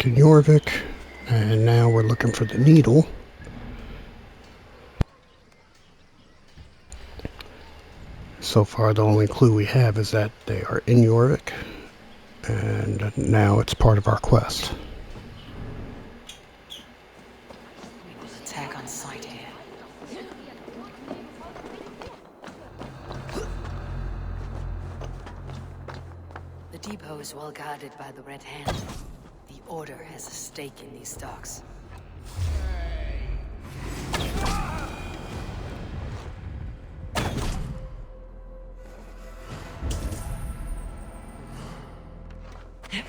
back in Jorvik, and now we're looking for the needle. So far, the only clue we have is that they are in Jorvik, and now it's part of our quest. We will attack on sight here. The depot is well guarded by the Red Hand. The Order has a stake in these stocks. It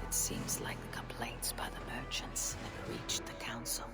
seems like the complaints by the merchants never reached the council.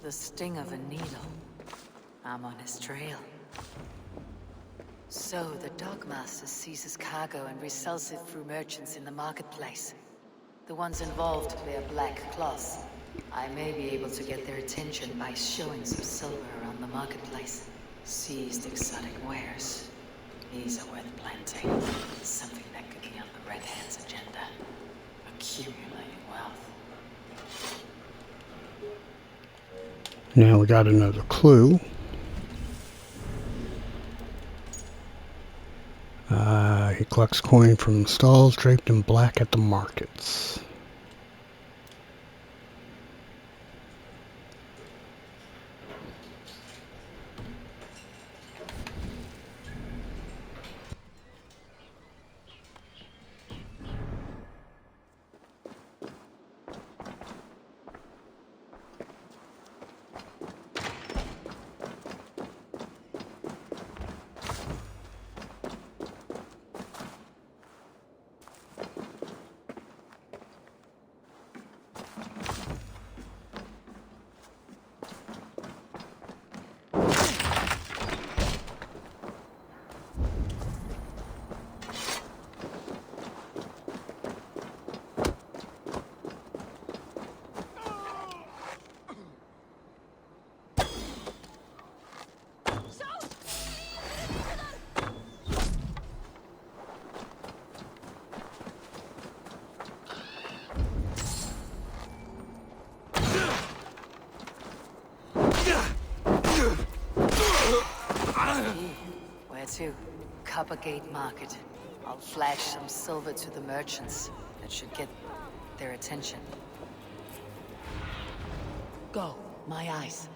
The sting of a needle. I'm on his trail. So, the Dockmaster seizes cargo and resells it through merchants in the marketplace. The ones involved wear black cloths. I may be able to get their attention by showing some silver around the marketplace. Seized exotic wares. These are worth planting. Something that could be on the Red Hand's agenda. Accumulating wealth. Now we got another clue. He collects coin from stalls draped in black at the markets. Where to? Coppergate Market. I'll flash some silver to the merchants. That should get their attention. Go, my eyes.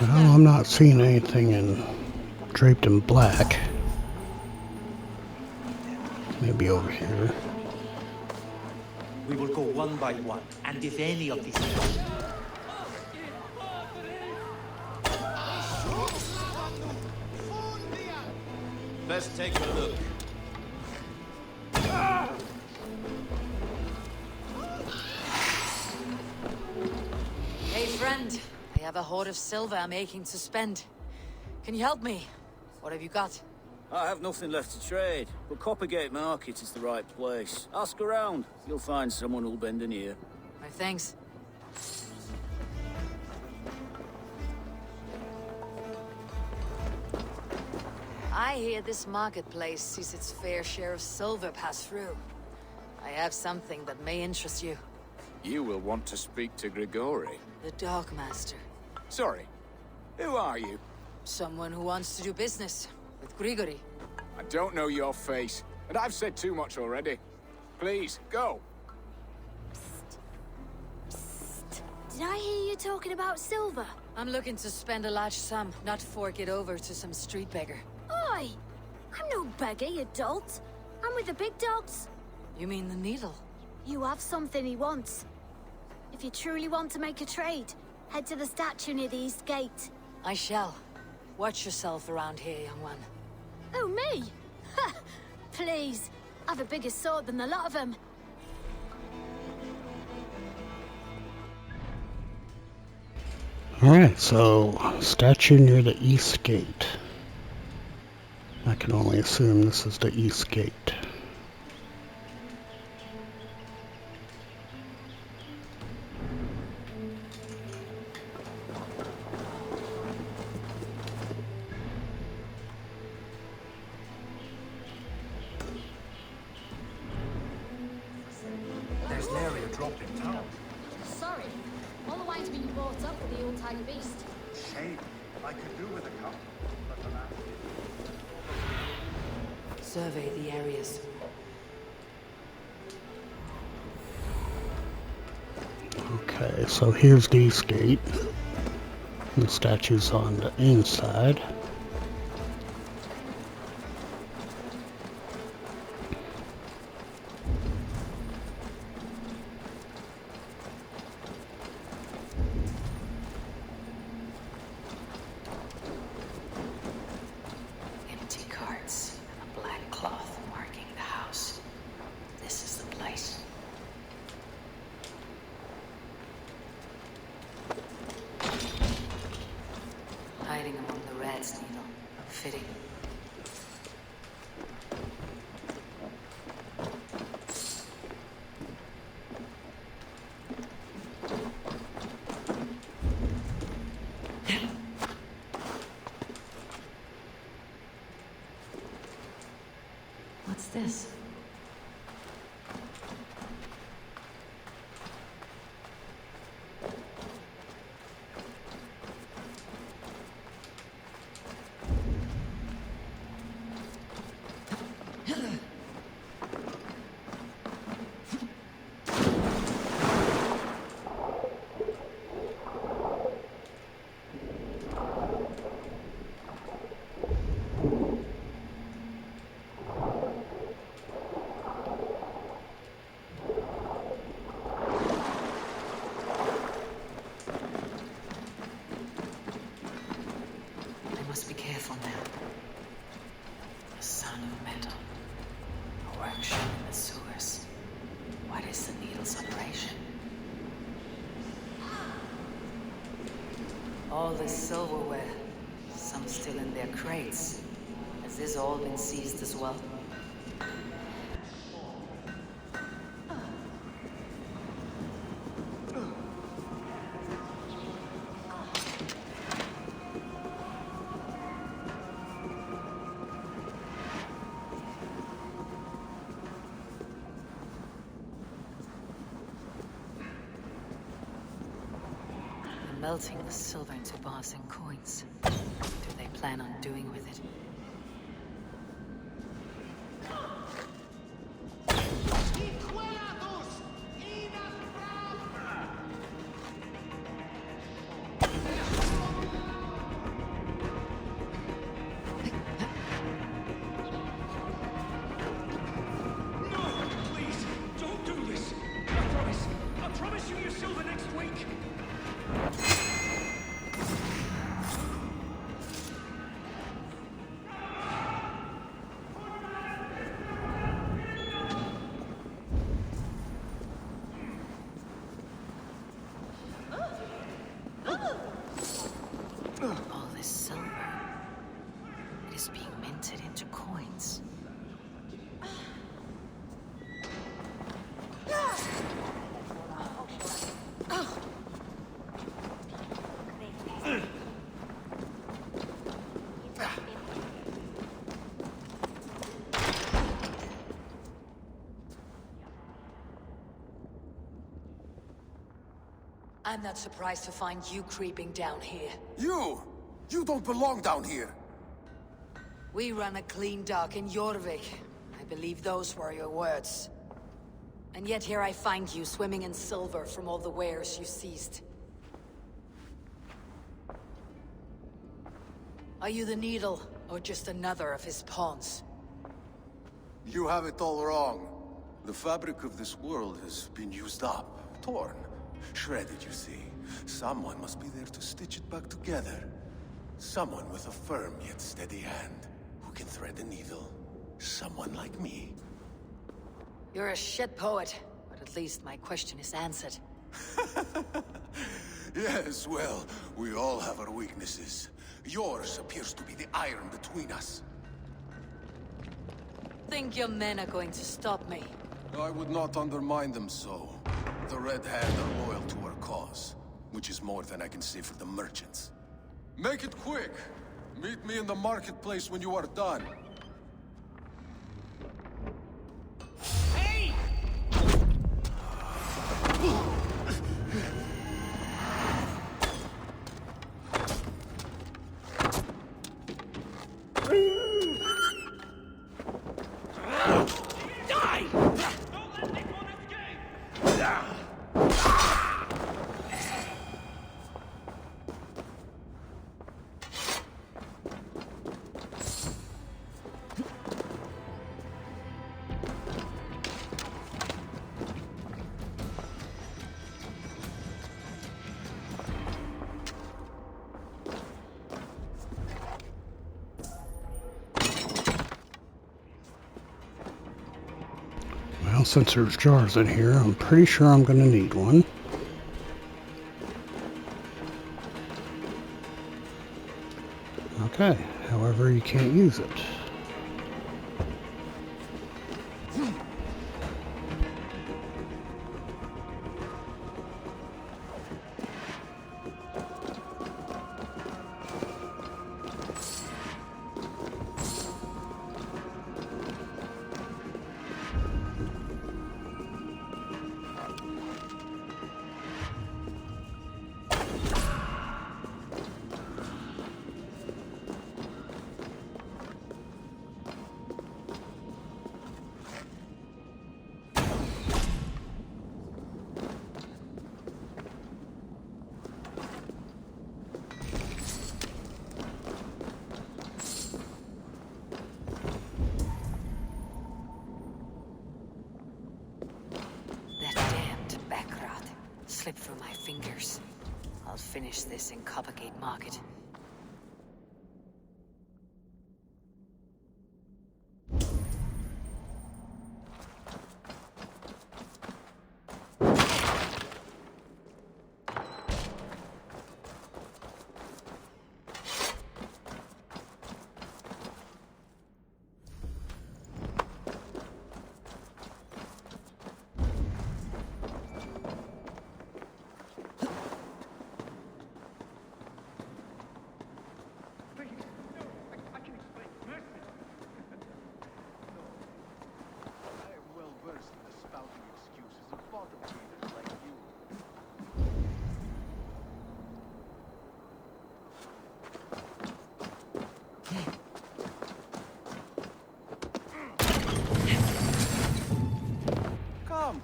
Well, I'm not seeing anything draped in black. Maybe over here. We will go one by one, and if any of these... Let's take a look. Hey, friend. I have a hoard of silver I'm aching to spend. Can you help me? What have you got? I have nothing left to trade, but Coppergate Market is the right place. Ask around. You'll find someone who'll bend an ear. My thanks. I hear this marketplace sees its fair share of silver pass through. I have something that may interest you. You will want to speak to Grigorii. The Dogmaster. Sorry, who are you? Someone who wants to do business with Grigorii. I don't know your face, and I've said too much already. Please, go. Did I hear you talking about silver? I'm looking to spend a large sum, not fork it over to some street beggar. Oi! I'm no beggar, you dolt. I'm with the big dogs. You mean the needle? You have something he wants. If you truly want to make a trade, head to the statue near the east gate. I shall. Watch yourself around here, young one. Oh, me? Ha! Please. I've a bigger sword than the lot of them. Alright, so statue near the east gate. I can only assume this is the east gate. There's nary a drop in town. Sorry. All the wine's been bought up with the old tiger beast. Shame. I could do with a cup, but alas. Survey the areas. Okay, so here's the east gate. The statue's on the inside. Empty carts and a black cloth marking the house. This is the place. Hiding among the rat's needle. Fitting. What's this? I must be careful now. The son of metal. A workshop in the sewers. What is the needle's operation? All this silverware. Some still in their crates. Has this all been seized as well? Melting the silver into bars and coins. What do they plan on doing with it? Please, don't do this. I promise you your silver next week. I'm not surprised to find you creeping down here. You! You don't belong down here! We run a clean dock in Jorvik. I believe those were your words. And yet here I find you swimming in silver from all the wares you seized. Are you the Needle, or just another of his pawns? You have it all wrong. The fabric of this world has been used up, torn, shredded, you see. Someone must be there to stitch it back together. Someone with a firm yet steady hand, who can thread a needle. Someone like me. You're a shit poet, but at least my question is answered. Yes, well, we all have our weaknesses. Yours appears to be the iron between us. Think your men are going to stop me? I would not undermine them so. The Red Hand are loyal to our cause, which is more than I can say for the merchants. Make it quick! Meet me in the marketplace when you are done. Well, since there's jars in here, I'm pretty sure I'm going to need one. Okay, however, you can't use it. Slip through my fingers. I'll finish this in Coppergate Market.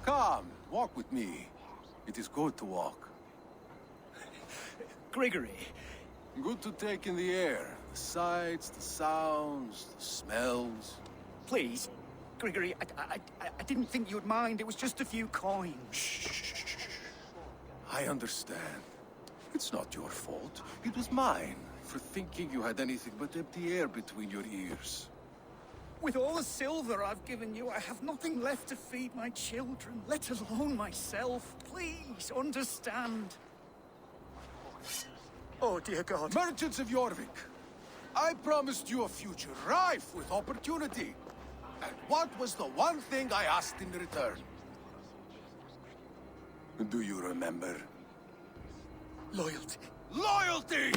Come, walk with me. It is good to walk. Grigorii. Good to take in the air. The sights, the sounds, the smells. Please, Grigorii, I didn't think you'd mind. It was just a few coins. Shh. I understand. It's not your fault. It was mine, for thinking you had anything but empty air between your ears. With all the silver I've given you, I have nothing left to feed my children, let alone myself. Please, understand. Oh, dear God. Merchants of Jorvik, I promised you a future rife with opportunity. And what was the one thing I asked in return? Do you remember? Loyalty. Loyalty!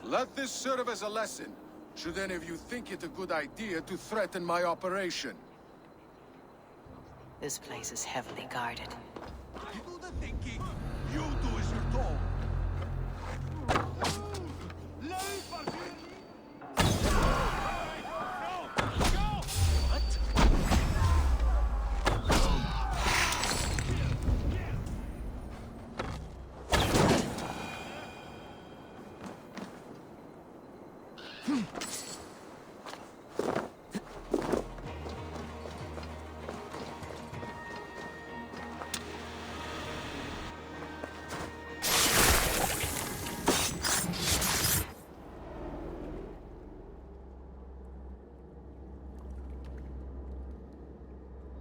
Let this serve as a lesson, should any of you think it a good idea to threaten my operation. This place is heavily guarded. I do the thinking. You do as you're told.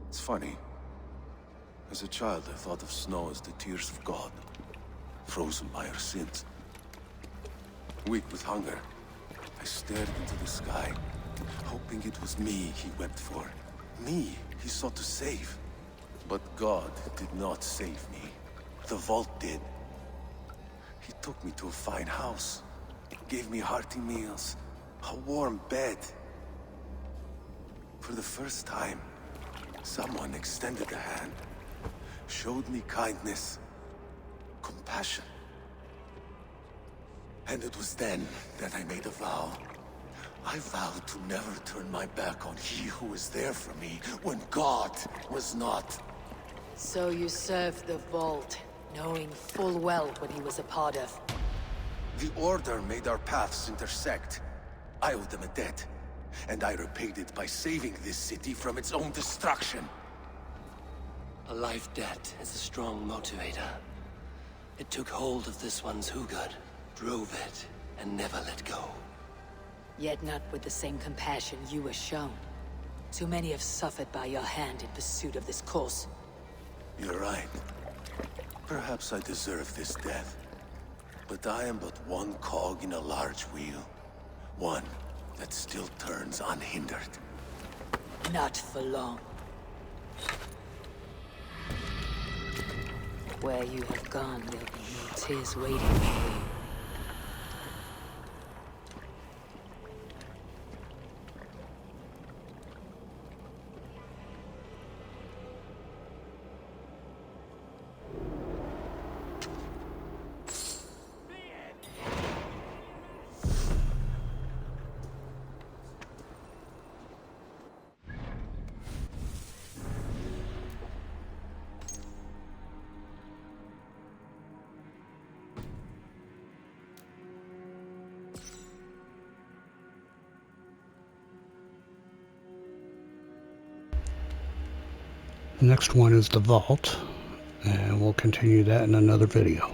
It's funny. As a child, I thought of snow as the tears of God, frozen by our sins. Weak with hunger, I stared into the sky, hoping it was me he wept for. Me he sought to save. But God did not save me. The vault did. He took me to a fine house, gave me hearty meals, a warm bed. For the first time, someone extended a hand, showed me kindness, compassion. And it was then that I made a vow. I vowed to never turn my back on he who was there for me when God was not. So you served the Vault, knowing full well what he was a part of. The Order made our paths intersect. I owed them a debt, and I repaid it by saving this city from its own destruction. A life debt is a strong motivator. It took hold of this one's Hugad, drove it, and never let go. Yet not with the same compassion you were shown. Too many have suffered by your hand in pursuit of this course. You're right. Perhaps I deserve this death. But I am but one cog in a large wheel. One that still turns unhindered. Not for long. Where you have gone, there'll be no tears waiting for you. The next one is the vault, and we'll continue that in another video.